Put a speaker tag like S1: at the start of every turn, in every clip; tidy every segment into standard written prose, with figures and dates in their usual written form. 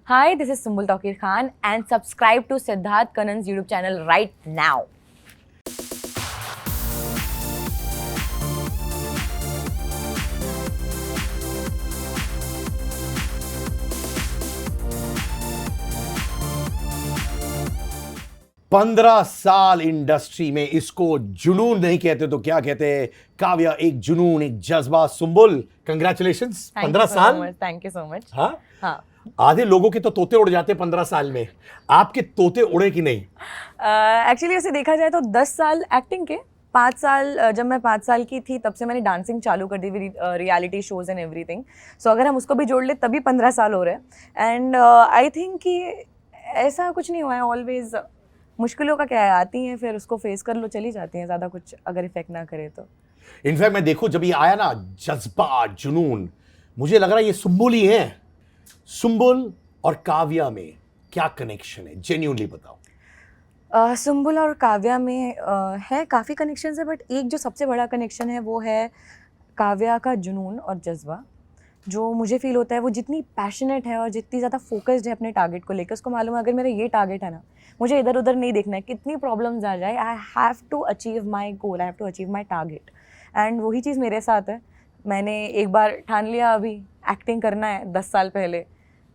S1: Hi, this is Sumbul Tawqir Khan and subscribe to Siddharth Kannan's YouTube channel right now.
S2: पंद्रह साल industry में, इसको जुनून नहीं कहते तो क्या कहते हैं? काव्या एक जुनून, एक जज्बा। सुंबुल, कंग्रेचुलेशंस। 15 साल।
S1: Thank you so much.
S2: हाँ
S1: हाँ।
S2: आधे लोगों के तो तोते उड़ जाते 15 साल में, आपके तोते उड़े कि नहीं?
S1: एक्चुअली उसे देखा जाए तो 10 साल एक्टिंग के, 5 साल जब मैं 5 साल की थी तब से मैंने डांसिंग चालू कर दी, रियलिटी शोज एंड एवरीथिंग। सो अगर हम उसको भी जोड़ ले तभी 15 साल हो रहे हैं। एंड आई थिंक कि ऐसा कुछ नहीं हुआ है। ऑलवेज मुश्किलों का क्या है, आती हैं फिर उसको फेस कर लो, चली जाती हैं, ज़्यादा कुछ अगर इफेक्ट ना करे तो।
S2: इनफैक्ट मैं देखूं जब ये आया ना, जज्बा जुनून, मुझे लग रहा है ये सुंबुल ही है। सुंबुल और काव्या में क्या कनेक्शन है, जेन्युइनली बताओ।
S1: सुंबुल और काव्या में है काफ़ी कनेक्शंस है, बट एक जो सबसे बड़ा कनेक्शन है वो है काव्या का जुनून और जज्बा। जो मुझे फील होता है वो जितनी पैशनेट है और जितनी ज़्यादा फोकस्ड है अपने टारगेट को लेकर, उसको मालूम है अगर मेरा ये टारगेट है ना, मुझे इधर उधर नहीं देखना है, कितनी प्रॉब्लम्स आ जाए, I have to achieve my goal, I have to achieve my target. And वही चीज़ मेरे साथ है। मैंने एक बार ठान लिया अभी एक्टिंग करना है 10 साल पहले,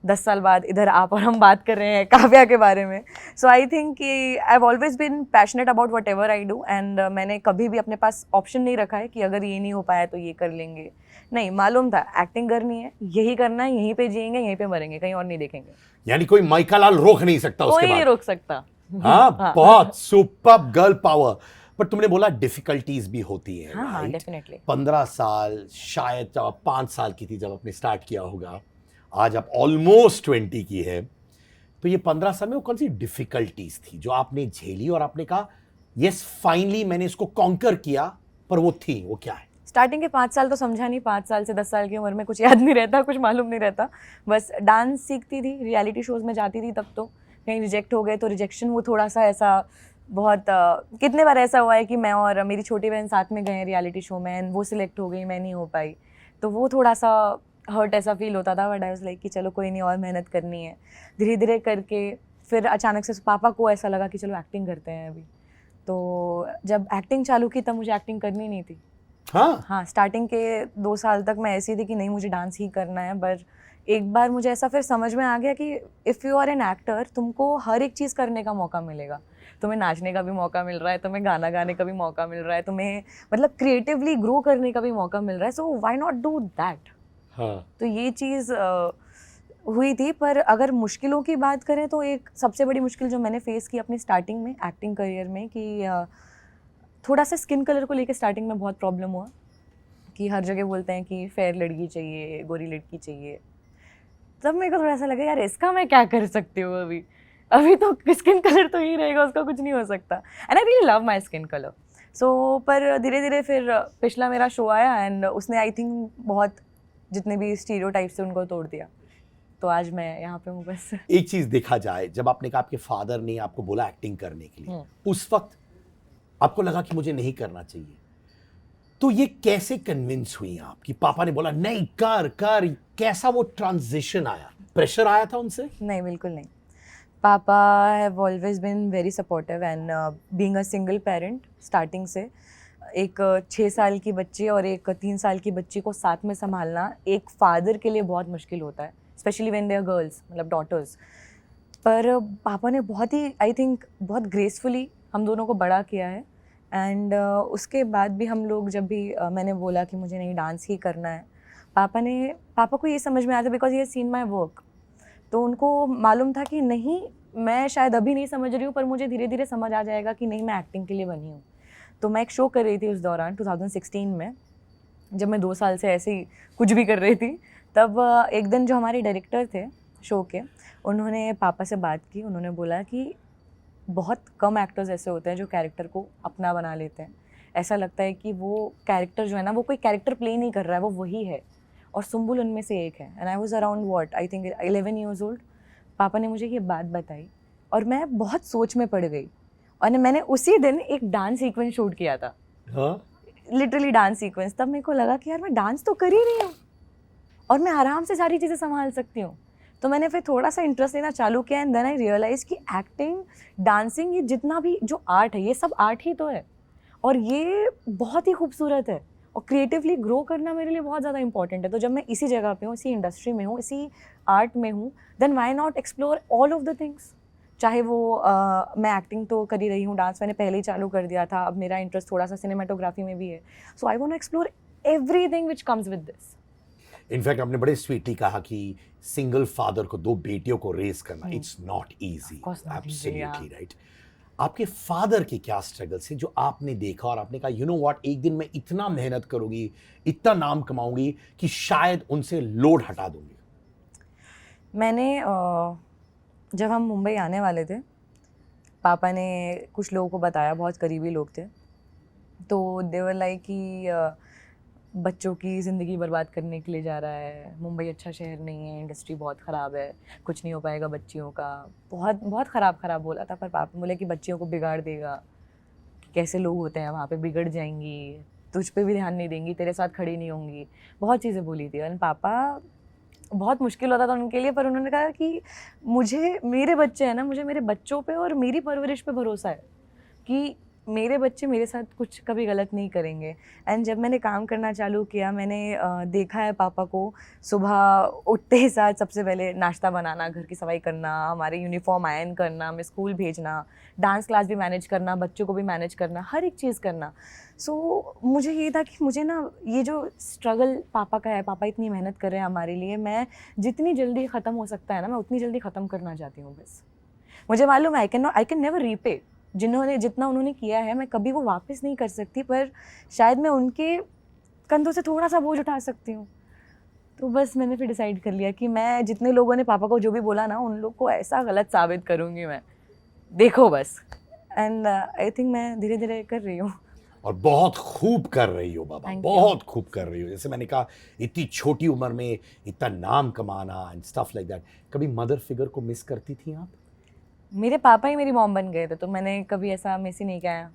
S1: 10 साल बाद इधर आप और हम बात कर रहे हैं काव्या के बारे में। सो आई थिंक कि I have always been passionate about whatever I do, and मैंने कभी भी अपने पास ऑप्शन नहीं रखा है कि अगर ये नहीं हो पाया तो ये कर लेंगे। नहीं, मालूम था एक्टिंग करनी है, यही करना है, यहीं पे जिएंगे, यहीं पे मरेंगे, कहीं और नहीं देखेंगे।
S2: यानी कोई माइका लाल रोक नहीं सकता उसके
S1: कोई
S2: बाद।
S1: नहीं रोक सकता।
S2: हाँ, बहुत सुपर्ब गर्ल पावर। पर तुमने बोला डिफिकल्टीज भी होती है।
S1: हाँ, डेफिनेटली।
S2: 15 साल, शायद जब आप 5 साल की थी जब आपने स्टार्ट किया होगा, आज आप ऑलमोस्ट 20 की है, तो ये 15 साल में वो कौन सी डिफिकल्टीज थी जो आपने झेली और आपने कहा यस फाइनली मैंने इसको कॉन्कर किया? पर वो थी, वो क्या है?
S1: स्टार्टिंग के 5 साल तो समझा नहीं, 5 साल से 10 साल की उम्र में कुछ याद नहीं रहता, कुछ मालूम नहीं रहता। बस डांस सीखती थी, रियलिटी शोज़ में जाती थी, तब तो कहीं रिजेक्ट हो गए तो रिजेक्शन वो थोड़ा सा ऐसा बहुत कितने बार ऐसा हुआ है कि मैं और मेरी छोटी बहन साथ में गए रियलिटी शो में, एंड वो सिलेक्ट हो गई, मैं नहीं हो पाई, तो वो थोड़ा सा हर्ट ऐसा फील होता था। बट आई वाज लाइक कि चलो कोई नहीं, और मेहनत करनी है। धीरे धीरे करके फिर अचानक से पापा को ऐसा लगा कि चलो एक्टिंग करते हैं अभी, तो जब एक्टिंग चालू की तब मुझे एक्टिंग करनी नहीं थी। हाँ, स्टार्टिंग के 2 साल तक मैं ऐसी थी कि नहीं मुझे डांस ही करना है। पर एक बार मुझे ऐसा फिर समझ में आ गया कि if you are an actor, तुमको हर एक चीज़ करने का मौका मिलेगा। तुम्हें नाचने का भी मौका मिल रहा है, तुम्हें गाना गाने का भी मौका मिल रहा है, तुम्हें मतलब क्रिएटिवली ग्रो करने का भी मौका मिल रहा है। So why not do that? तो ये चीज़ हुई थी। पर अगर मुश्किलों की बात करें तो एक सबसे बड़ी मुश्किल जो मैंने फेस की अपनी स्टार्टिंग में एक्टिंग करियर में, कि थोड़ा सा स्किन कलर को लेकर स्टार्टिंग में बहुत प्रॉब्लम हुआ कि हर जगह बोलते हैं कि फेयर लड़की चाहिए, गोरी लड़की चाहिए। तब मेरे को थोड़ा सा लगा यार इसका मैं क्या कर सकती हूँ, अभी तो स्किन कलर तो ही रहेगा, उसका कुछ नहीं हो सकता। And I really love my skin colour. So पर धीरे धीरे फिर पिछला मेरा शो आया एंड उसने आई थिंक बहुत जितने भी स्टीरियोटाइप्स थे उनको तोड़ दिया, तो आज मैं यहाँ पे हूँ बस।
S2: एक चीज देखा जाए, जब आपने कहा आपके फादर ने आपको बोला एक्टिंग करने के लिए, उस वक्त आपको लगा कि मुझे नहीं करना चाहिए, तो ये कैसे कन्विंस हुई आप कि पापा ने बोला नहीं कर कर? कैसा वो ट्रांजिशन आया? प्रेशर आया था उनसे?
S1: नहीं, बिल्कुल नहीं। पापा have always been very supportive, and being a single parent starting से एक 6 साल की बच्ची और एक 3 साल की बच्ची को साथ में संभालना एक फादर के लिए बहुत मुश्किल होता है, specially when they are girls, मतलब डॉटर्स। पर पापा ने बहुत ही आई थिंक बहुत ग्रेसफुली हम दोनों को बड़ा किया है। एंड उसके बाद भी हम लोग जब भी मैंने बोला कि मुझे नहीं डांस ही करना है, पापा को ये समझ में आया था बिकॉज ये सीन माई वर्क। तो उनको मालूम था कि नहीं, मैं शायद अभी नहीं समझ रही हूँ पर मुझे धीरे धीरे समझ आ जाएगा कि नहीं मैं एक्टिंग के लिए बनी हूँ। तो मैं एक शो कर रही थी उस दौरान 2016 में, जब मैं 2 साल से ऐसे ही कुछ भी कर रही थी। तब एक दिन जो हमारे डायरेक्टर थे शो के, उन्होंने पापा से बात की। उन्होंने बोला कि बहुत कम एक्टर्स ऐसे होते हैं जो कैरेक्टर को अपना बना लेते हैं। ऐसा लगता है कि वो कैरेक्टर जो है ना, वो कोई कैरेक्टर प्ले नहीं कर रहा है, वो वही है, और सुंबुल उनमें से एक है। And I was around what I think 11 years old. पापा ने मुझे ये बात बताई और मैं बहुत सोच में पड़ गई, और मैंने उसी दिन एक डांस सीक्वेंस शूट किया था। Literally dance sequence. तब मेरे को लगा कि यार मैं डांस तो कर ही रही हूँ और मैं आराम से सारी चीज़ें संभाल सकती हूँ। तो मैंने फिर थोड़ा सा इंटरेस्ट लेना चालू किया एंड देन आई रियलाइज कि एक्टिंग, डांसिंग, ये जितना भी जो आर्ट है ये सब आर्ट ही तो है और ये बहुत ही खूबसूरत है और क्रिएटिवली ग्रो करना मेरे लिए बहुत ज़्यादा इंपॉर्टेंट है। तो जब मैं इसी जगह पे हूँ, इसी इंडस्ट्री में हूँ, इसी आर्ट में हूँ, then why not explore all of the things. चाहे वो मैं एक्टिंग तो कर ही रही हूँ, डांस मैंने पहले ही चालू कर दिया था, अब मेरा इंटरेस्ट थोड़ा सा सिनेमाटोग्राफी में भी है। So I want to explore everything which comes with this.
S2: In fact आपने बड़े स्वीटली कहा कि सिंगल फादर को 2 बेटियों को रेज करना it's not easy,
S1: course not easy,
S2: absolutely right. आपके फादर के क्या स्ट्रगल से जो आपने देखा और आपने कहा यू नो व्हाट, एक दिन मैं इतना मेहनत करूंगी, इतना नाम कमाऊंगी कि शायद उनसे लोड हटा दूंगी?
S1: मैंने जब हम मुंबई आने वाले थे, पापा ने कुछ लोगों को बताया, बहुत करीबी लोग थे, तो दे वर लाइक कि बच्चों की ज़िंदगी बर्बाद करने के लिए जा रहा है, मुंबई अच्छा शहर नहीं है, इंडस्ट्री बहुत ख़राब है, कुछ नहीं हो पाएगा बच्चियों का। बहुत बहुत ख़राब बोला था, पर पापा बोले कि बच्चियों को बिगाड़ देगा, कैसे लोग होते हैं वहाँ पे, बिगड़ जाएंगी, तुझ पे भी ध्यान नहीं देंगी, तेरे साथ खड़ी नहीं होंगी, बहुत चीज़ें बोली थी। और पापा, बहुत मुश्किल होता था उनके लिए, पर उन्होंने कहा कि मुझे, मेरे बच्चे हैं ना, मुझे मेरे बच्चों पे और मेरी परवरिश पे भरोसा है कि मेरे बच्चे मेरे साथ कुछ कभी गलत नहीं करेंगे। एंड जब मैंने काम करना चालू किया, मैंने देखा है पापा को सुबह उठते ही साथ सबसे पहले नाश्ता बनाना, घर की सफाई करना, हमारे यूनिफॉर्म आयरन करना, हमें स्कूल भेजना, डांस क्लास भी मैनेज करना, बच्चों को भी मैनेज करना, हर एक चीज़ करना। सो मुझे ये था कि मुझे ना ये जो स्ट्रगल पापा का है, पापा इतनी मेहनत कर रहे हैं हमारे लिए, मैं जितनी जल्दी ख़त्म हो सकता है ना, मैं उतनी जल्दी ख़त्म करना चाहती हूँ। बस मुझे मालूम है आई कैन नेवर रीपे, जितना उन्होंने किया है मैं कभी वो वापस नहीं कर सकती, पर शायद मैं उनके कंधों से थोड़ा सा बोझ उठा सकती हूँ। तो बस मैंने फिर डिसाइड कर लिया कि मैं जितने लोगों ने पापा को जो भी बोला ना, उन लोग को ऐसा गलत साबित करूँगी मैं, देखो बस। एंड आई थिंक मैं धीरे धीरे कर रही हूँ।
S2: और बहुत खूब कर रही हो बाबा,
S1: Thank you.
S2: बहुत खूब कर रही हो। जैसे मैंने कहा, इतनी छोटी उम्र में इतना नाम कमाना एंड स्टफ लाइक दैट। कभी मदर फिगर को मिस करती थी आप?
S1: मेरे पापा ही मेरी मॉम बन गए थे, तो मैंने कभी ऐसा मिस ही नहीं किया।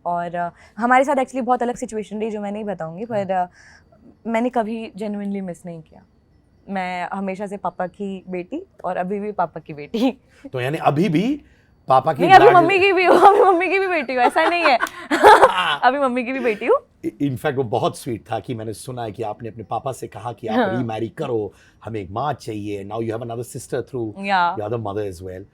S1: और हमारे साथ एक्चुअली बहुत अलग सिचुएशन रही जो मैं नहीं बताऊंगी, पर मैंने कभी जेन्युइनली मिस नहीं किया। मैं हमेशा से पापा की बेटी और अभी भी पापा की बेटी।
S2: तो यानी अभी भी पापा की
S1: नहीं, अभी मम्मी की भी हूँ, अभी मम्मी की भी बेटी हूँ, ऐसा नहीं है। अभी मम्मी की भी बेटी हूँ।
S2: इनफैक्ट वो बहुत स्वीट था कि मैंने सुना है कि आपने अपने पापा से कहा कि आप रीमैरी करो, हमें एक माँ चाहिए। Now you have another sister through your other mother as well.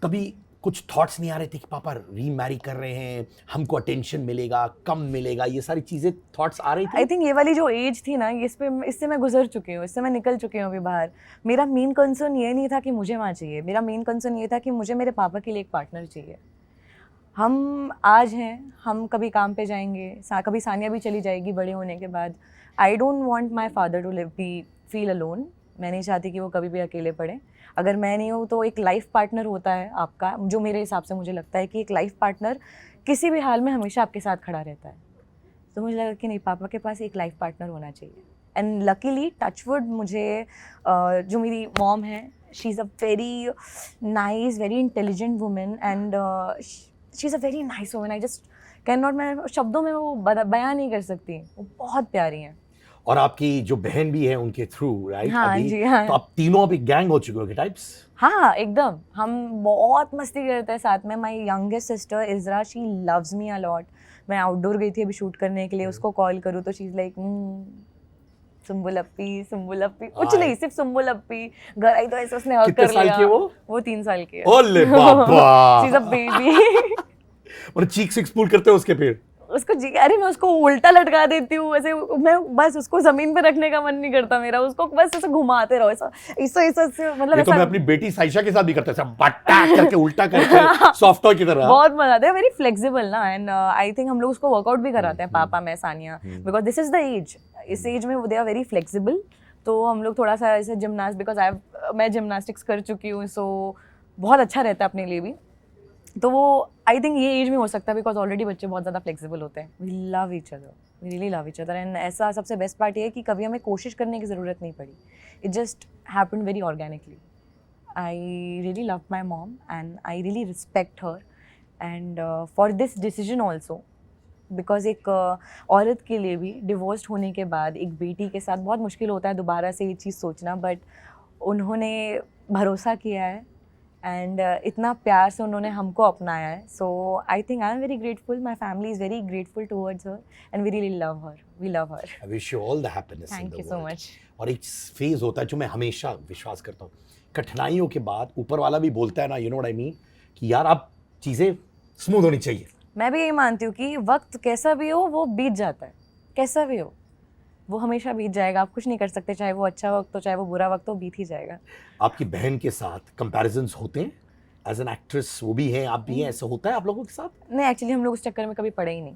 S2: कभी कुछ थॉट्स नहीं आ रहे थे कि पापा रीमैरी कर रहे हैं, हमको अटेंशन मिलेगा, कम मिलेगा, ये सारी चीजें थॉट्स आ रही थी?
S1: आई थिंक ये वाली जो एज थी ना, इससे मैं गुजर चुकी हूँ, इससे मैं निकल चुकी हूँ अभी बाहर। मेरा मेन कंसर्न ये नहीं था कि मुझे माँ चाहिए, मेरा मेन कंसर्न ये था कि मुझे मेरे पापा के लिए एक पार्टनर चाहिए। हम आज हैं, हम कभी काम पे जाएंगे, कभी सानिया भी चली जाएगी बड़े होने के बाद। I don't want my father to feel alone. मैं नहीं चाहती कि वो कभी भी अकेले पड़े। अगर मैं नहीं हूँ तो एक लाइफ पार्टनर होता है आपका, जो मेरे हिसाब से मुझे लगता है कि एक लाइफ पार्टनर किसी भी हाल में हमेशा आपके साथ खड़ा रहता है। तो मुझे लगा कि नहीं, पापा के पास एक लाइफ पार्टनर होना चाहिए। एंड लकीली टचवुड मुझे जो मेरी मॉम है, she is a very nice, very intelligent women and she is a very nice women. I just can not, मैं शब्दों में वो बयान नहीं कर सकती, वो बहुत प्यारी हैं।
S2: और आपकी जो बहन भी है उनके थ्रू, राइट?
S1: हाँ
S2: अभी
S1: जी, हाँ।
S2: तो आप तीनों अभी गैंग हो चुके हो के टाइप्स?
S1: हाँ एकदम, हम बहुत मस्ती करते हैं साथ में। My youngest sister Izra, she loves me a lot. मैं आउटडोर गई थी अभी शूट करने के लिए, उसको कॉल करूँ तो शी इज लाइक सुम्बुल अप्पी, कुछ नहीं, सिर्फ सुम्बुल अप्पी। घर आई तो ऐसे उसने हक
S2: कितने
S1: कर
S2: साल
S1: लिया।
S2: की है वो?
S1: वो 3 साल की है।
S2: ओले बाबा!
S1: She is a baby.
S2: और चीक सिक्स पुल करते हो उसके फिर?
S1: उसको अरे मैं उसको उल्टा लटका देती हूँ ऐसे, मैं बस उसको जमीन पे रखने का मन नहीं करता मेरा, उसको बस ऐसे घुमाते रहो, ऐसा मतलब
S2: ये तो मैं अपनी बेटी साइशा के साथ भी करता था, बट्टा करके उल्टा करके सॉफ्ट टॉय की तरह।
S1: बहुत मजा आता है, वेरी फ्लेक्सिबल ना। एंड आई थिंक हम लोग उसको वर्कआउट भी कराते हैं, पापा, मैं, Sania, because this is the age. इस एज में दे आर वेरी फ्लेक्सिबल। तो हम लोग थोड़ा सा ऐसे जिमनास्ट, बिकॉज मैं जिमनास्टिक्स कर चुकी हूँ, सो बहुत अच्छा रहता है अपने लिए भी। तो वो आई थिंक ये एज में हो सकता है, बिकॉज ऑलरेडी बच्चे बहुत ज़्यादा फ्लेक्सिबल होते हैं। We love each other, we really love each other. And ऐसा सबसे बेस्ट पार्ट ये है कि कभी हमें कोशिश करने की ज़रूरत नहीं पड़ी, it just happened very organically. I really love my mom and I really respect her and for this decision also, because एक औरत के लिए भी डिवोर्स्ड होने के बाद एक बेटी के साथ बहुत मुश्किल होता है दोबारा से ये चीज़ सोचना, बट उन्होंने भरोसा किया है एंड इतना प्यार से उन्होंने हमको अपनाया है. So I think I am very grateful, my family is very grateful towards her and we really love her, we love her.
S2: I wish you all the happiness in
S1: thank
S2: the
S1: you so
S2: world.
S1: Much.
S2: और एक phase होता है जो मैं हमेशा विश्वास करता हूँ, कठिनाइयों के बाद ऊपर वाला भी बोलता है ना, you know what I mean, कि यार अब चीजें स्मूथ होनी चाहिए.
S1: मैं भी यही मानती हूँ कि वक्त कैसा भी हो वो बीत जाता है, कैसा भी हो वो हमेशा बीत जाएगा. आप कुछ नहीं कर सकते, चाहे वो अच्छा वक्त हो चाहे वो बुरा वक्त हो, बीत ही जाएगा.
S2: आपकी बहन के साथ कंपैरिजन्स होते हैं एज एन एक्ट्रेस, वो भी हैं आप भी हैं, ऐसा होता है आप लोगों के साथ?
S1: नहीं, एक्चुअली हम लोग उस चक्कर में कभी पड़े ही नहीं.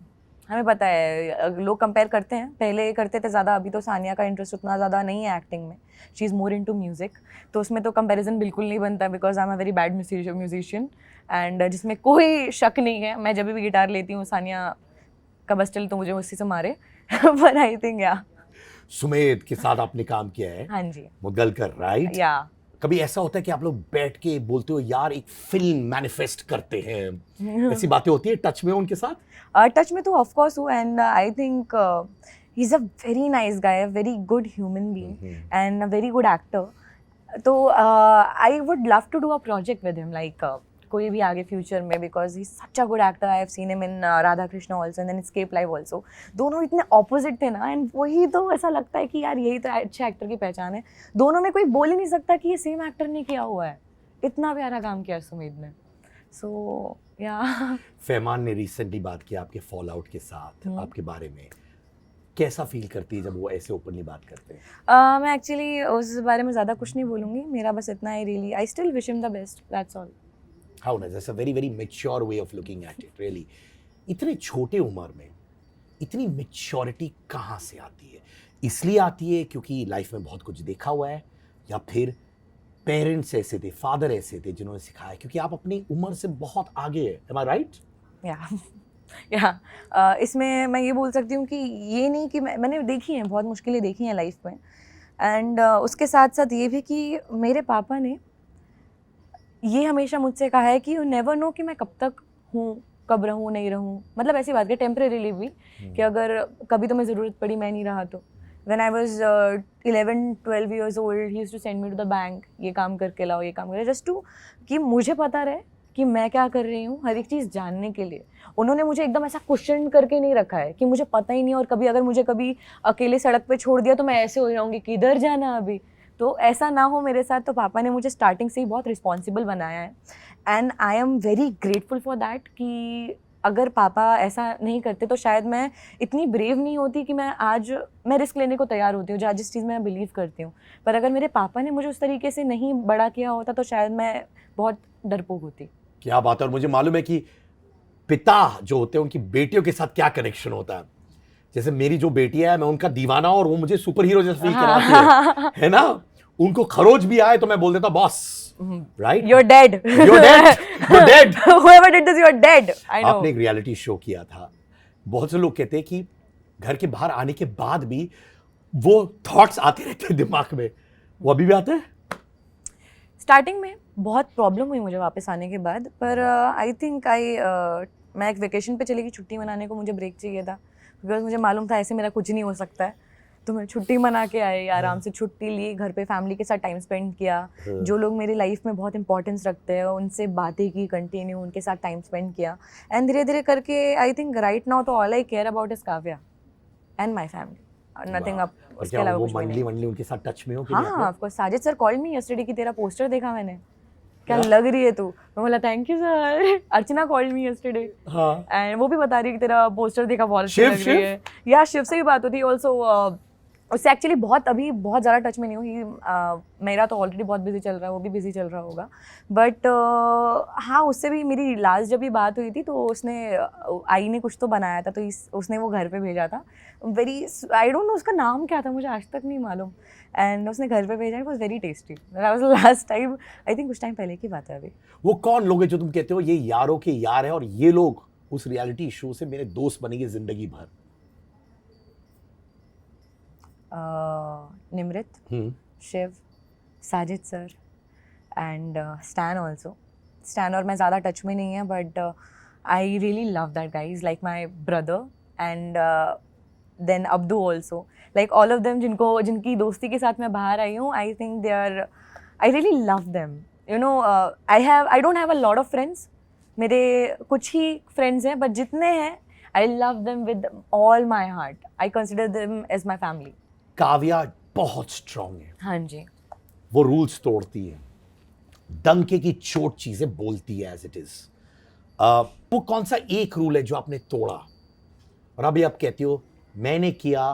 S1: हमें पता है लोग कंपेयर करते हैं, पहले करते थे ज़्यादा, अभी तो सानिया का इंटरेस्ट उतना ज़्यादा नहीं है एक्टिंग में. She is more into music, तो उसमें तो कंपैरिजन बिल्कुल नहीं बनता because I am a very bad musician and जिसमें कोई शक नहीं है. मैं जब भी गिटार लेती हूँ सानिया का बस चल तो मुझे उसी से मारे. पर आई थिंक या
S2: सुमेध के साथ आपने काम किया है,
S1: हाँ जी,
S2: मुद्गलकर, राइट?
S1: या
S2: कभी ऐसा होता है कि आप लोग बैठ के बोलते हो यार एक फिल्म मैनिफेस्ट करते हैं, ऐसी बातें होती है? टच में हो उनके साथ?
S1: टच में तो ऑफ कोर्स हूँ and I think he is a very nice guy, very good human being and a very good actor. तो I would love to do a project with him, like कोई भी आगे future में, because he such a good actor. I have seen him in Radha Krishna also and then escape live also. दोनों इतने opposite थे ना, and वही तो ऐसा लगता है कि यार यही तो अच्छे एक्टर की पहचान है. दोनों में कोई बोल ही नहीं सकता कि ये सेम एक्टर ने किया हुआ है. इतना प्यारा काम किया सुमेध ने. सो या
S2: फैमान ने रिसेंटली बात की आपके फॉल आउट के साथ, आपके बारे में कैसा फील करती है जब वो ऐसे ओपनली बात करते हैं?
S1: मैं एक्चुअली उस बारे में ज़्यादा कुछ नहीं बोलूँगी. मेरा बस इतना है, really I still wish him the best, that's all.
S2: How nice. That's a very, very mature way of looking at it, really. इतने छोटे उम्र में इतनी मेच्योरिटी कहाँ से आती है? इसलिए आती है क्योंकि लाइफ में बहुत कुछ देखा हुआ है, या फिर पेरेंट्स ऐसे थे, फादर ऐसे थे जिन्होंने सिखाया? क्योंकि आप अपनी उम्र से बहुत आगे है. Am I right?
S1: या इसमें मैं ये बोल सकती हूँ कि ये नहीं कि मैंने देखी हैं, बहुत मुश्किलें देखी हैं लाइफ में एंड उसके साथ साथ ये भी कि मेरे पापा ने ये हमेशा मुझसे कहा है कि यू नेवर नो कि मैं कब तक हूँ, कब रहूँ नहीं रहूँ. मतलब ऐसी बात है टेम्परेरीली भी, कि अगर कभी तुम्हें ज़रूरत पड़ी मैं नहीं रहा तो. When I was 11-12 years old, he used to send me to the bank, ये काम करके लाओ, ये काम करे, जस्ट टू कि मुझे पता रहे कि मैं क्या कर रही हूँ, हर एक चीज़ जानने के लिए. उन्होंने मुझे एकदम ऐसा क्वेश्चन करके नहीं रखा है कि मुझे पता ही नहीं, और कभी अगर मुझे कभी अकेले सड़क पे छोड़ दिया तो मैं ऐसे हो जाऊँगी कि इधर जाना अभी, तो ऐसा ना हो मेरे साथ. तो पापा ने मुझे स्टार्टिंग से ही बहुत रिस्पॉन्सिबल बनाया है and I am very grateful for that. कि अगर पापा ऐसा नहीं करते तो शायद मैं इतनी ब्रेव नहीं होती कि मैं रिस्क लेने को तैयार होती हूँ जिस चीज़ में मैं बिलीव करती हूँ. पर अगर मेरे पापा ने मुझे उस तरीके से नहीं बड़ा किया होता तो शायद मैं बहुत डरपोक होती.
S2: क्या बात है. और मुझे मालूम है कि पिता जो होते हैं उनकी बेटियों के साथ क्या कनेक्शन होता है. जैसे मेरी जो बेटी है, मैं उनका दीवाना और वो मुझे सुपर हीरो जैसा फील कराती है ना. उनको खरोच भी आए तो मैं बोल देता boss, right?
S1: You're dead.
S2: You're dead. You're dead.
S1: Whoever did this, you're dead. I know.
S2: आपने एक रियलिटी शो किया था. बहुत से लोग कहते हैं कि घर के बाहर आने के बाद भी वो थॉट्स आते रहते हैं दिमाग में. वो अभी भी आते हैं?
S1: स्टार्टिंग में बहुत प्रॉब्लम हुई मुझे वापस आने के बाद, पर आई थिंक मैं एक वेकेशन पे चली गई छुट्टी मनाने को. मुझे ब्रेक चाहिए था बिकॉज मुझे मालूम था ऐसे मेरा कुछ नहीं हो सकता है. तो मैं छुट्टी मना के आई, आराम से छुट्टी ली, घर पे फैमिली के साथ टाइम स्पेंड किया. जो लोग मेरी लाइफ में बहुत इंपॉर्टेंस रखते हैं उनसे बातें की कंटिन्यू, उनके साथ टाइम स्पेंड किया एंड धीरे धीरे करके आई थिंक राइट नाउ तो all I care about is Kavya and my family, nothing up.
S2: और
S1: उसके
S2: क्या
S1: अलावा
S2: वो
S1: कुछ भी
S2: मंडली
S1: नहीं.
S2: उनके साथ टच में हो कि
S1: हाँ
S2: नहीं
S1: हाँ
S2: आप
S1: of course. Sajid sir called me yesterday कि तेरा पोस्टर देखा मैंने, क्या लग रही है तू. मैं बोला thank you sir. Archana called me yesterday
S2: लोग? हाँ.
S1: एंड वो भी बता रही है कि तेरा पोस्टर देखा बहुत अच्छी
S2: शिव,
S1: लग रही है. या शिव से भी बात होती है ऑल्सो. उससे एक्चुअली अभी बहुत ज़्यादा टच में नहीं हूँ. मेरा तो ऑलरेडी बहुत बिजी चल रहा है, वो भी बिजी चल रहा होगा. बट हाँ, उससे भी मेरी लास्ट जब भी बात हुई थी तो उसने आई ने कुछ तो बनाया था, तो उसने वो घर पे भेजा था. वेरी आई डोंट नो उसका नाम क्या था, मुझे आज तक नहीं मालूम. एंड उसने घर पे भेजा, it was very tasty. That was last time, I think कुछ टाइम पहले की बात है अभी.
S2: वो कौन लोग हैं जो तुम कहते हो ये यारों के यार है और ये लोग उस रियलिटी शो से मेरे दोस्त बनेंगे जिंदगी भर?
S1: Nimrit, Shiv, Sajid sir and Stan also. Stan और मैं ज़्यादा टच में नहीं है, but I really love that guy. Is like my brother. And then Abdu also, like all of them जिनकी दोस्ती के साथ मैं बाहर आई हूँ. I think they are I really love them. You know, I don't have a lot of friends. मेरे कुछ ही friends हैं, but जितने हैं, I love them with all my heart. I consider them as my family.
S2: Kavya बहुत strong है,
S1: हाँ जी.
S2: वो rules तोड़ती है, डंके की चोट चीजें बोलती है एज इट इज. वो कौन सा एक रूल है जो आपने तोड़ा और अभी आप कहती हो मैंने किया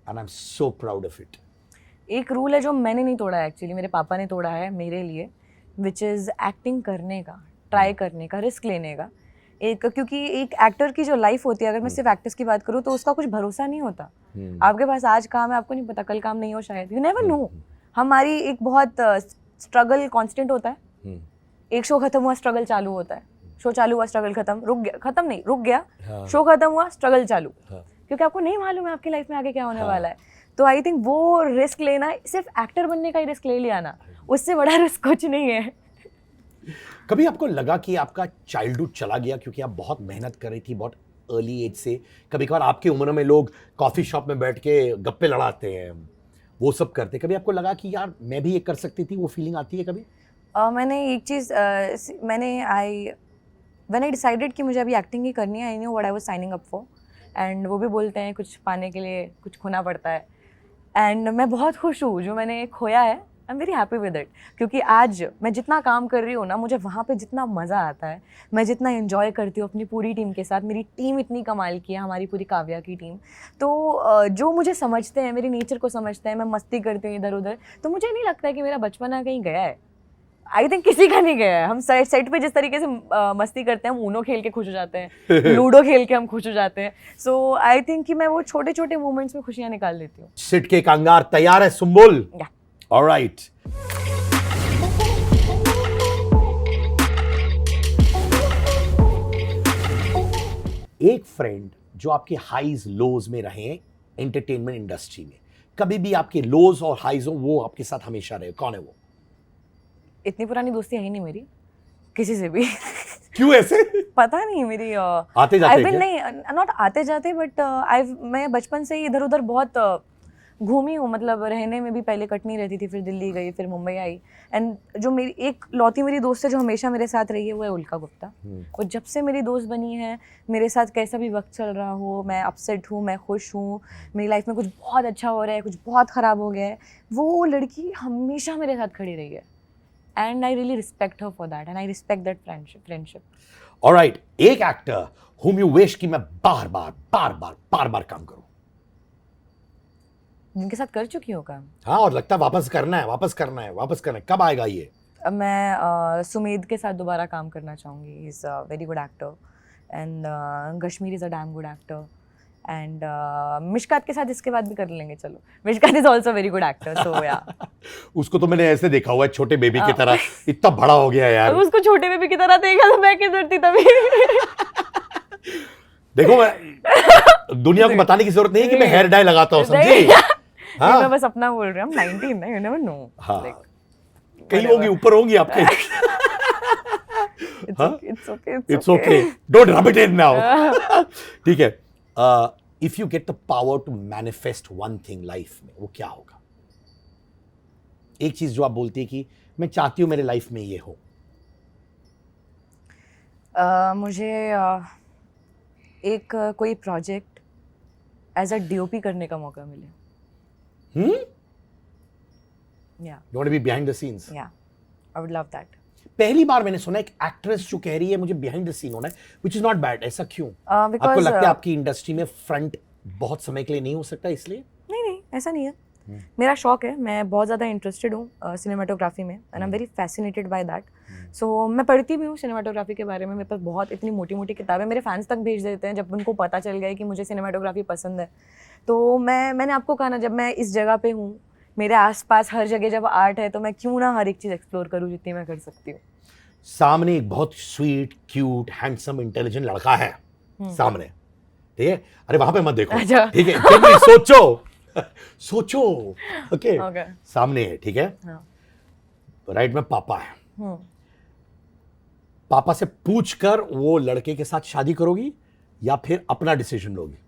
S2: and I am so proud of it?
S1: एक रूल है जो मैंने नहीं तोड़ा है, एक्चुअली मेरे पापा ने तोड़ा है मेरे लिए, विच इज़ एक्टिंग करने का, ट्राई करने का, रिस्क लेने का. क्योंकि एक एक्टर की जो लाइफ होती है, अगर मैं सिर्फ एक्टर्स की बात करूँ तो उसका कुछ भरोसा नहीं होता. आपके पास आज काम है, आपको नहीं पता कल काम नहीं हो शायद, यू नेवर नो. हमारी एक बहुत स्ट्रगल कांस्टेंट होता है. एक शो खत्म हुआ, स्ट्रगल चालू होता है. शो चालू हुआ, स्ट्रगल खत्म, रुक गया, खत्म नहीं, रुक गया, शो खत्म हुआ, स्ट्रगल चालू. क्योंकि आपको नहीं मालूम है आपकी लाइफ में आगे क्या होने वाला है. तो आई थिंक वो रिस्क लेना, सिर्फ एक्टर बनने का ही रिस्क ले लिया ना, उससे बड़ा रिस्क कुछ नहीं है.
S2: कभी आपको लगा कि आपका चाइल्डहुड चला गया क्योंकि आप बहुत मेहनत कर रही थी बहुत अर्ली एज से? कभी कभार आपकी उम्र में लोग कॉफी शॉप में बैठ के गप्पे लड़ाते हैं, वो सब करते, कभी आपको लगा कि यार मैं भी ये कर सकती थी? वो फीलिंग आती है कभी?
S1: मैंने एक चीज़ व्हेन आई डिसाइडेड कि मुझे अभी एक्टिंग ही करनी है, I knew what I was signing up for. And वो भी बोलते हैं कुछ पाने के लिए कुछ खोना पड़ता है. एंड मैं बहुत खुश हूँ जो मैंने खोया है. आई am very happy with it. क्योंकि आज मैं जितना काम कर रही हूँ ना, मुझे वहाँ पे जितना मज़ा आता है, मैं जितना एंजॉय करती हूँ अपनी पूरी टीम के साथ. मेरी टीम इतनी कमाल की है, हमारी पूरी काव्या की टीम. तो जो मुझे समझते हैं, मेरी नेचर को समझते हैं, मैं मस्ती करती हूँ इधर उधर, तो मुझे नहीं लगता है कि मेरा बचपना कहीं गया है. आई थिंक किसी का नहीं गया है. हम सेट पे जिस तरीके से मस्ती करते हैं, हम ऊनो खेल के खुश हो जाते हैं, लूडो खेल के हम खुश हो जाते हैं. सो आई थिंक कि मैं वो छोटे छोटे मोमेंट्स में खुशियाँ निकाल लेती हूँ.
S2: सिट के कंगार तैयार है सुम्बुल?
S1: या
S2: ऑलराइट. एक फ्रेंड जो आपके हाईज लोज में रहे एंटरटेनमेंट इंडस्ट्री में, कभी भी आपके लोज और हाईज हो वो आपके साथ हमेशा रहे, कौन है वो?
S1: इतनी पुरानी दोस्ती है ही नहीं मेरी किसी से भी.
S2: क्यों ऐसे?
S1: पता नहीं मेरी
S2: आते जाते क्या?
S1: नहीं, नॉट आते जाते, बट मैं बचपन से ही इधर उधर बहुत घूमी हूँ. मतलब रहने में भी पहले कटनी रहती थी, फिर दिल्ली गई, फिर मुंबई आई. एंड जो मेरी एक लौती मेरी दोस्त है जो हमेशा मेरे साथ रही है, वो है उल्का गुप्ता. और जब से मेरी दोस्त बनी है, मेरे साथ कैसा भी वक्त चल रहा हो, मैं अपसेट हूँ, मैं खुश हूँ, मेरी लाइफ में कुछ बहुत अच्छा हो रहा है, कुछ बहुत ख़राब हो गया है, वो लड़की हमेशा मेरे साथ खड़ी रही है. And I really respect her for that, and I respect that friendship.
S2: All right, एक एक्टर whom you wish कि मैं बार बार काम करूं.
S1: जिनके साथ कर चुकी हूँ काम.
S2: हाँ, और लगता है वापस करना है. कब आएगा ये?
S1: मैं सुमेध के साथ दोबारा काम करना चाहूँगी. He is a very good actor. And Kashmir is a damn good actor. And Mishkat के साथ इसके बाद भी कर लेंगे. चलो, Mishkat is also very good actor. So या
S2: उसको तो मैंने ऐसे देखा हुआ है छोटे बेबी की तरह, इतना बड़ा हो गया यार.
S1: उसको छोटे बेबी की तरह देखा तो मैं किधर थी तभी.
S2: देखो, मैं दुनिया को बताने की जरूरत नहीं है कि मैं हेयर डाई लगाता हूँ, समझी? हाँ,
S1: मैं बस अपना बोल रही हूँ. 19 है, यू नेवर नो.
S2: हाँ, कहीं होंगी, ऊपर होंगी आपके. It's okay. Don't rub it in now. ठीक है. If you get the power to manifest one thing life में, वो क्या होगा? एक चीज जो आप बोलती है कि मैं चाहती हूँ मेरे लाइफ में ये हो.
S1: मुझे एक कोई प्रोजेक्ट एज अ DOP करने का मौका मिले. या
S2: You want to be behind the scenes?
S1: या आई वुड लव दैट.
S2: पहली बार मैंने सुना एक एक्ट्रेस जो कह रही है मुझे बिहाइंड द सीन होना है, which is not bad. ऐसा क्यों?
S1: Because,
S2: आपको लगता है आपकी इंडस्ट्री में फ्रंट बहुत समय के लिए नहीं हो सकता इसलिए?
S1: नहीं, ऐसा नहीं है. मेरा शौक है, मैं बहुत ज़्यादा इंटरेस्टेड हूँ सिनेमाटोग्राफी में, and I am very fascinated by that. So मैं पढ़ती भी हूँ सिनेमाटोग्राफी के बारे में. मेरे पास बहुत इतनी मोटी मोटी किताबें मेरे फैंस तक भेज देते हैं जब उनको पता चल गया कि मुझे सिनेमाटोग्राफी पसंद है. तो मैंने आपको कहा ना, जब मैं इस जगह पे हूँ, मेरे आसपास हर जगह जब आर्ट है, तो मैं क्यों ना हर एक चीज़ एक्सप्लोर करूँ जितनी मैं कर सकती हूँ.
S2: सामने एक बहुत स्वीट, क्यूट, हैंडसम, इंटेलिजेंट लड़का है सामने, ठीक है? अरे वहां पे मत देखो, ठीक है? जल्दी सोचो. ओके, सामने है, ठीक है? राइट में पापा है. पापा से पूछकर वो लड़के के साथ शादी करोगी या फिर अपना डिसीजन लोगी?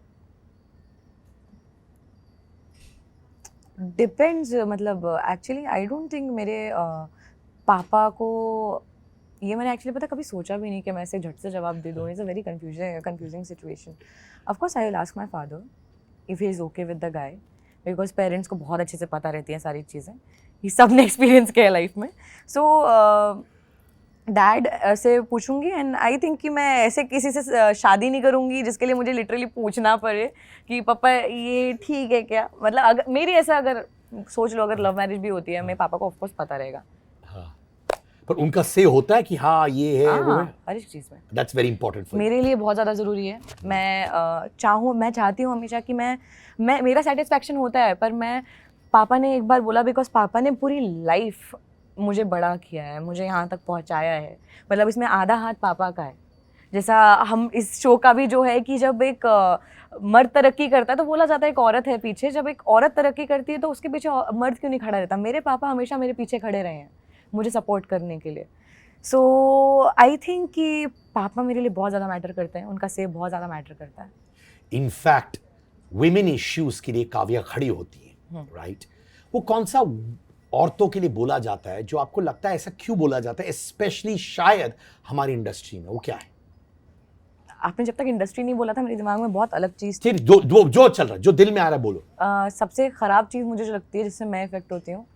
S1: डिपेंड्स. मतलब एक्चुअली आई डोंट थिंक पापा को ये मैंने एक्चुअली पता कभी सोचा भी नहीं कि मैं ऐसे झट से जवाब दे दूँ. It's a very confusing situation. Of course I will ask my father if he is okay with the guy, because parents को बहुत अच्छे से पता रहती हैं सारी चीज़ें. ये सब ने एक्सपीरियंस किया है लाइफ में. सो डैड से पूछूंगी. एंड आई थिंक कि मैं ऐसे किसी से शादी नहीं करूंगी जिसके लिए मुझे लिटरली पूछना पड़े कि पापा ये ठीक है क्या. मतलब अगर मेरी ऐसा अगर सोच लो, अगर लव मैरिज भी होती है, मेरे पापा को ऑफकोर्स पता रहेगा.
S2: हाँ, पर उनका से होता है कि हाँ ये है वो है.
S1: हर एक चीज़ में
S2: दैट्स वेरी इंपॉर्टेंट फॉर
S1: मेरे लिए बहुत ज़्यादा ज़रूरी है. मैं चाहती हूँ हमेशा कि मैं मेरा सेटिस्फैक्शन होता है, पर मैं पापा ने एक बार बोला, बिकॉज पापा ने पूरी लाइफ मुझे बड़ा किया है, मुझे यहाँ तक पहुँचाया है. मतलब इसमें आधा हाथ पापा का है. जैसा हम इस शो का भी जो है कि जब एक मर्द तरक्की करता है तो बोला जाता है एक औरत है पीछे. जब एक औरत तरक्की करती है तो उसके पीछे मर्द क्यों नहीं खड़ा रहता. मेरे पापा हमेशा मेरे पीछे खड़े रहे हैं मुझे सपोर्ट करने के लिए. सो आई थिंक कि पापा मेरे लिए बहुत ज़्यादा मैटर करते हैं. उनका से बहुत ज़्यादा मैटर करता है.
S2: इनफैक्ट विमेन इश्यूज के लिए काव्या खड़ी होती है, राइट? वो कौन सा औरतों के लिए बोला जाता है जो आपको लगता है ऐसा क्यों बोला जाता है, स्पेशली शायद हमारी इंडस्ट्री में? वो क्या है?
S1: आपने जब तक इंडस्ट्री नहीं बोला था मेरे दिमाग में बहुत अलग चीज़ थी.
S2: फिर जो चल रहा है, जो दिल में आ रहा है, बोलो.
S1: सबसे ख़राब चीज़ मुझे जो लगती है जिससे मैं इफेक्ट होती हूँ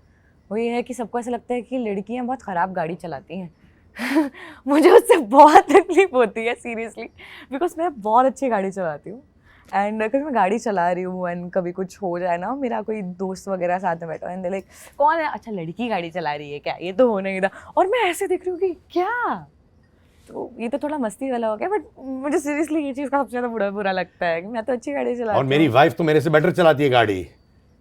S1: वो ये है कि सबको ऐसा लगता है कि लड़कियाँ बहुत ख़राब गाड़ी चलाती हैं. मुझे उससे बहुत तकलीफ होती है सीरियसली, बिकॉज मैं बहुत अच्छी गाड़ी चलाती हूँ. एंड कभी मैं गाड़ी चला रही हूँ एंड कभी कुछ हो जाए ना, मेरा कोई दोस्त वगैरह साथ में बैठा एंड लाइक कौन है, अच्छा लड़की गाड़ी चला रही है क्या, ये तो हो नहीं रहा. और मैं ऐसे देख रही हूँ कि क्या, तो ये तो थोड़ा मस्ती वाला हो गया, बट मुझे सीरियसली ये चीज़ का सबसे ज़्यादा बुरा लगता है कि मैं तो अच्छी गाड़ी चलाती हूँ.
S2: और मेरी वाइफ तो मेरे से बेटर चलाती है गाड़ी.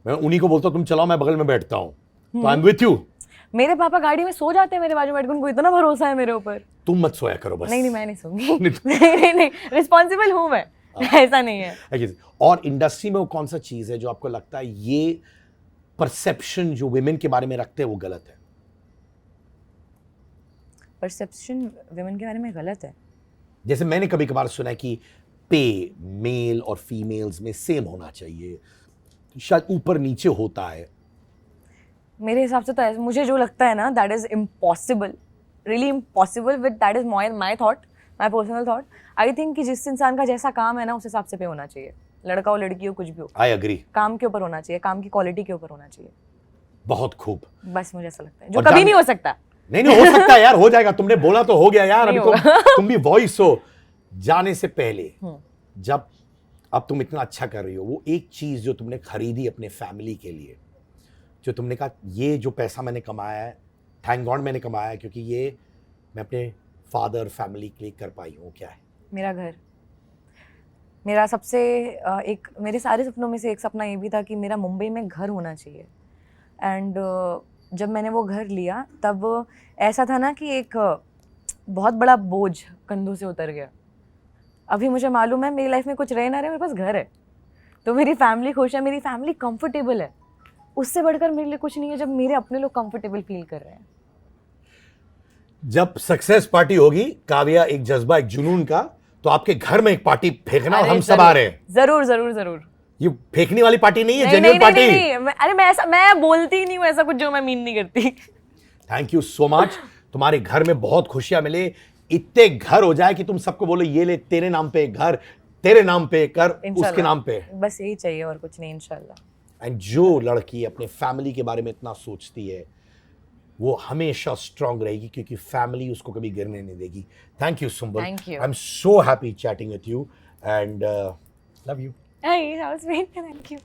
S2: मैं उन्हीं को बोलता हूँ तुम चलाओ, मैं बगल में बैठता हूँ, तो आई एम विथ यू.
S1: मेरे पापा गाड़ी में सो जाते हैं मेरे बाजू में बैठ के, उनको इतना भरोसा है मेरे ऊपर.
S2: तुम मत सोया करो बस.
S1: नहीं मैं नहीं सोऊंगी. नहीं रिस्पॉन्सिबल हूँ मैं. ऐसा नहीं है.
S2: और इंडस्ट्री में वो कौन सा चीज है जो आपको लगता है ये परसेप्शन जो वुमेन के बारे में रखते हैं वो गलत है?
S1: परसेप्शन वुमेन के बारे में गलत है?
S2: जैसे मैंने कभी कभार सुना है कि पे मेल और फीमेल्स में सेम होना चाहिए, शायद ऊपर नीचे होता है.
S1: मेरे हिसाब से तो ऐसा मुझे जो लगता है ना, that is impossible, really impossible. With that is my thought, my personal thought. I think कि जिस इंसान का जैसा काम है ना उस हिसाब से पे होना चाहिए. लड़का हो लड़की हो कुछ भी हो,
S2: आई एग्री.
S1: काम के ऊपर होना चाहिए, काम की क्वालिटी के ऊपर होना चाहिए.
S2: बहुत खूब.
S1: बस मुझे ऐसा लगता है, जो कभी नहीं हो सकता.
S2: नहीं हो सकता यार, हो जाएगा. तुमने बोला तो हो गया यार. अभी तुम भी वॉइस हो. जाने से पहले जब अब तुम इतना अच्छा कर रही हो, वो एक चीज जो तुमने खरीदी अपने फैमिली के लिए, जो तुमने कहा ये जो पैसा मैंने कमाया है, थैंक गॉड मैंने कमाया है, क्योंकि ये मैं अपने फादर फैमिली के लिए कर पाई हूँ, क्या है?
S1: मेरा घर. मेरा सबसे एक मेरे सारे सपनों में से एक सपना ये भी था कि मेरा मुंबई में घर होना चाहिए. एंड जब मैंने वो घर लिया तब ऐसा था ना कि एक बहुत बड़ा बोझ कंधों से उतर गया. अभी मुझे मालूम है मेरी लाइफ में कुछ रहे ना रहे, मेरे पास घर है तो मेरी फैमिली खुश है, मेरी फैमिली कंफर्टेबल है. उससे बढ़कर मेरे लिए कुछ नहीं है जब मेरे अपने लोग कंफर्टेबल फील कर रहे हैं.
S2: जब सक्सेस पार्टी होगी काव्या, एक जज्बा, एक जुनून का, तो आपके घर में एक पार्टी फेंकना और हम सब आ रहे हैं.
S1: जरूर जरूर जरूर.
S2: ये फेंकने वाली पार्टी नहीं है,
S1: नहीं,
S2: जेन्युइन
S1: नहीं,
S2: पार्टी.
S1: नहीं, नहीं, अरे मैं बोलती ही नहीं हूँ ऐसा कुछ जो मैं मीन नहीं करती.
S2: Thank you so much. तुम्हारे घर में बहुत खुशियां मिले, इतने घर हो जाए कि तुम सबको बोलो ये ले तेरे नाम पे एक घर, तेरे नाम पे एक घर, उसके नाम पे.
S1: बस यही चाहिए और कुछ नहीं, इंशाल्लाह.
S2: एंड जो लड़की अपने फैमिली के बारे में इतना सोचती है वो हमेशा स्ट्रांग रहेगी, क्योंकि फैमिली उसको कभी गिरने नहीं देगी. Thank you Sumbal.
S1: Thank you.
S2: I am so happy chatting with you and love you.
S1: Hey, that was great. Thank you.